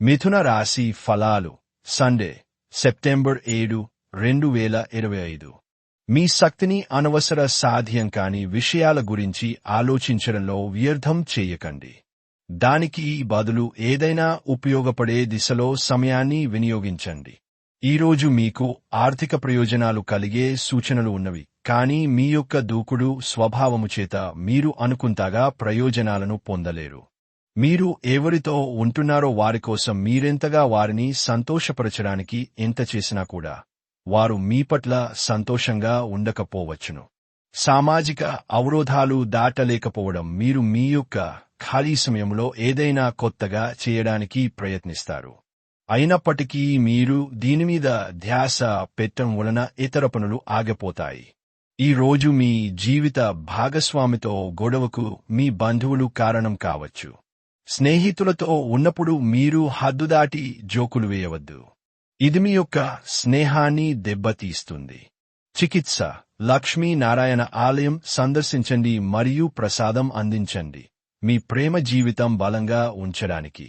మిథున రాశి ఫలాలు సండే సెప్టెంబర్ 7, 2025. మీ శక్తిని అనవసర సాధ్యం కాని విషయాల గురించి ఆలోచించడంలో వ్యర్థం చేయకండి. దానికి బదులు ఏదైనా ఉపయోగపడే దిశలో సమయాన్ని వినియోగించండి. ఈరోజు మీకు ఆర్థిక ప్రయోజనాలు కలిగే సూచనలు ఉన్నవి, కానీ మీ యొక్క దూకుడు స్వభావము చేత మీరు అనుకుంతగా ప్రయోజనాలను పొందలేరు. మీరు ఎవరితో ఉంటున్నారో వారికోసం మీరెంతగా వారిని సంతోషపరచడానికి ఎంత చేసినా కూడా వారు మీ పట్ల సంతోషంగా ఉండకపోవచ్చును. సామాజిక అవరోధాలు దాటలేకపోవడం మీరు మీ యొక్క ఖాళీ సమయంలో ఏదైనా కొత్తగా చేయడానికి ప్రయత్నిస్తారు. అయినప్పటికీ మీరు దీనిమీద ధ్యాస పెట్టడం వలన ఇతర పనులు ఆగిపోతాయి. ఈ రోజు మీ జీవిత భాగస్వామితో గొడవకు మీ బంధువులు కారణం కావచ్చు. స్నేహితులతో ఉన్నప్పుడు మీరు హద్దుదాటి జోకులు వేయవద్దు. ఇది మీ యొక్క స్నేహాన్ని దెబ్బతీస్తుంది. చికిత్స లక్ష్మీనారాయణ ఆలయం సందర్శించండి మరియు ప్రసాదం అందించండి మీ ప్రేమ జీవితం బలంగా ఉంచడానికి.